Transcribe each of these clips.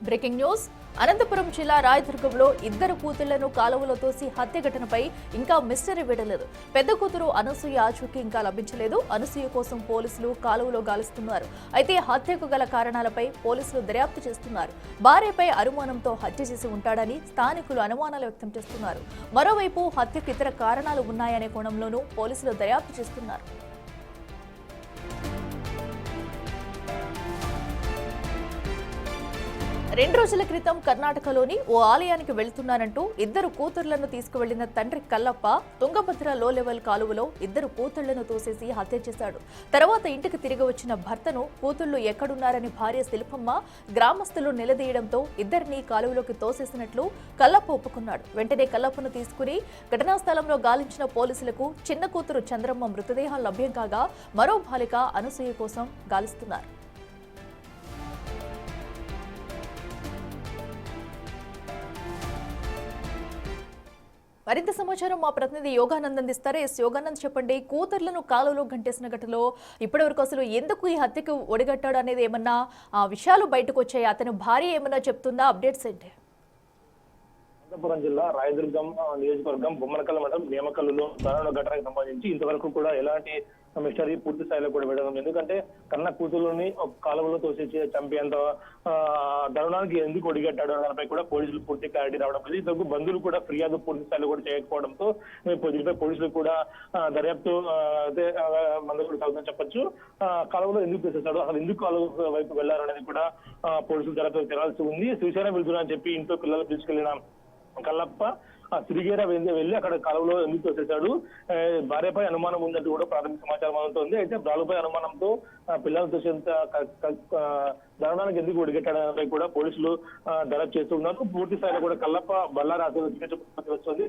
Breaking news Anantapuram జిల్లా రాయదుర్గంలో ఇద్దరు కూతుళ్లను కాలువలో తోసి హత్య ఘటనపై ఇంకా మిస్టరీ వీడలేదు. పెద్ద కూతురు అనసూయ ఆచూకీ ఇంకా లభించలేదు. అనసూయ కోసం పోలీసులు కాలువలో గాలిస్తున్నారు. అయితే హత్యకు గల కారణాలపై పోలీసులు దర్యాప్తు చేస్తున్నారు. భార్యపై అనుమానంతో హత్య చేసి ఉంటాడని స్థానికులు అనుమానాలు వ్యక్తం చేస్తున్నారు. మరోవైపు హత్యకు ఇతర కారణాలు ఉన్నాయనే కోణంలోనూ పోలీసులు దర్యాప్తు చేస్తున్నారు. 2 రోజుల క్రితం కర్ణాటకలోని ఓ ఆలయానికి వెళ్తున్నానంటూ ఇద్దరు కూతుర్లను తీసుకువెళ్లిన తండ్రి కల్లప్ప తుంగభద్ర లో లెవెల్ కాలువలో ఇద్దరు కూతుళ్లను తోసేసి హత్య చేశాడు. తర్వాత ఇంటికి తిరిగి వచ్చిన భర్తను కూతుళ్లు ఎక్కడున్నారని భార్య శిల్పమ్మ గ్రామస్తులు నిలదీయడంతో ఇద్దరిని కాలువలోకి తోసేసినట్లు కల్లప్ప ఒప్పుకున్నాడు. వెంటనే కల్లప్పను తీసుకుని ఘటనా స్థలంలో గాలించిన పోలీసులకు చిన్న కూతురు చంద్రమ్మ మృతదేహం లభ్యం కాగా మరో బాలిక అనసూయ కోసం గాలిస్తున్నారు. మరింత సమాచారం మా ప్రతినిధి యోగానంద్ అందిస్తారు. యోగానంద్, చెప్పండి, కూతుర్లను కాలువలో గంటేసిన ఘటనలో ఇప్పటివరకు అసలు ఎందుకు ఈ హత్యకు ఒడిగట్టాడు అనేది ఏమన్నా విషయాలు బయటకు వచ్చాయి? అతని భార్య ఏమన్నా చెప్తుందా? అప్డేట్స్ ఏంటి? అనంతపురం జిల్లా రాయదుర్గం నియోజకవర్గం బొమ్మనకల్ మండలం నేమకల్లులో దారుణ ఘటనకు సంబంధించి ఇంతవరకు కూడా ఎలాంటి మిస్టరీ పూర్తి స్థాయిలో కూడా వెళ్ళడం. ఎందుకంటే కన్న కూతురుని ఒక కాలువలో తోసేసి చంపేంత దారుణానికి ఎందుకు ఒడిగట్టాడు దానిపై కూడా పోలీసులు పూర్తి క్లారిటీ రావడం లేదు. ఇంతకు బంధువులు కూడా ఫిర్యాదు పూర్తి స్థాయిలో కూడా చేయకపోవడంతో దీనిపై పోలీసులు కూడా దర్యాప్తు మందు కూడా సాగుతుందని చెప్పొచ్చు. కాలువలో ఎందుకు తోసేస్తాడు, అసలు ఎందుకు కాలువ వైపు వెళ్లారు అనేది కూడా పోలీసులు దర్యాప్తు తెరాల్సి ఉంది. శ్రీశైలం వెళ్తున్నా అని చెప్పి ఇంట్లో పిల్లలు తీసుకెళ్లిన కల్లప్ప తిరిగేరా వెళ్ళి అక్కడ కాలువలో ఎందుకు తోసేశాడు, భార్యపై అనుమానం ఉందంటూ కూడా ప్రాథమిక సమాచారం అందుతోంది. అయితే బాలుపై అనుమానంతో పిల్లలు తోసేంత దారుణానికి ఎందుకు ఒడిగట్టాడపై కూడా పోలీసులు దర్యాప్తు చేస్తున్నారు. పూర్తి స్థాయిలో కూడా కల్లప్ప బళ్ళారి ఆసుపత్రి వస్తుంది.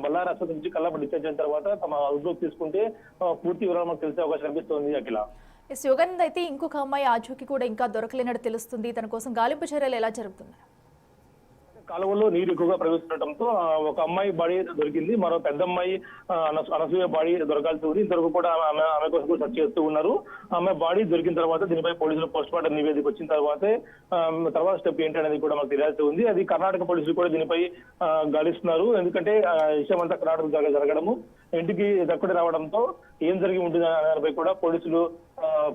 బళ్ళారి ఆసుపత్రి నుంచి కల్లప్ప డిశ్చార్జ్ అయిన తర్వాత తమ అదుపులోకి తీసుకుంటే పూర్తి వివరాలు మనకు తెలిసే అవకాశం కనిపిస్తోంది. అఖిల, యోగానంద్, అయితే ఇంకొక అమ్మాయి ఆచూకీ కూడా ఇంకా దొరకలేనట్టు తెలుస్తుంది. తన కోసం గాలింపు చర్యలు ఎలా జరుగుతున్నాయి? కాలువలో నీరు ఎక్కువగా ప్రవేశించడంతో ఒక అమ్మాయి బాడీ దొరికింది. మరో పెద్ద అమ్మాయి అనసూయ బాడీ దొరకాల్సి ఉంది. ఇంతవరకు కూడా ఆమె కోసం కూడా సెర్చ్ చేస్తూ ఉన్నారు. ఆమె బాడీ దొరికిన తర్వాత దీనిపై పోలీసులు పోస్ట్ మార్టం నివేదిక వచ్చిన తర్వాత స్టెప్ ఏంటనేది కూడా మనకు తెలియాల్సి ఉంది. అది కర్ణాటక పోలీసులు కూడా దీనిపై గాలిస్తున్నారు. ఎందుకంటే విషయం అంతా కర్ణాటక జరగడము, ఇంటికి దక్కుడి రావడంతో ఏం జరిగి ఉంటుంది దానిపై కూడా పోలీసులు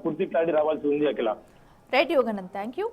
పూర్తి క్లారిటీ రావాల్సి ఉంది. అఖిల, రైట్ యోగానంద్, థ్యాంక్ యూ.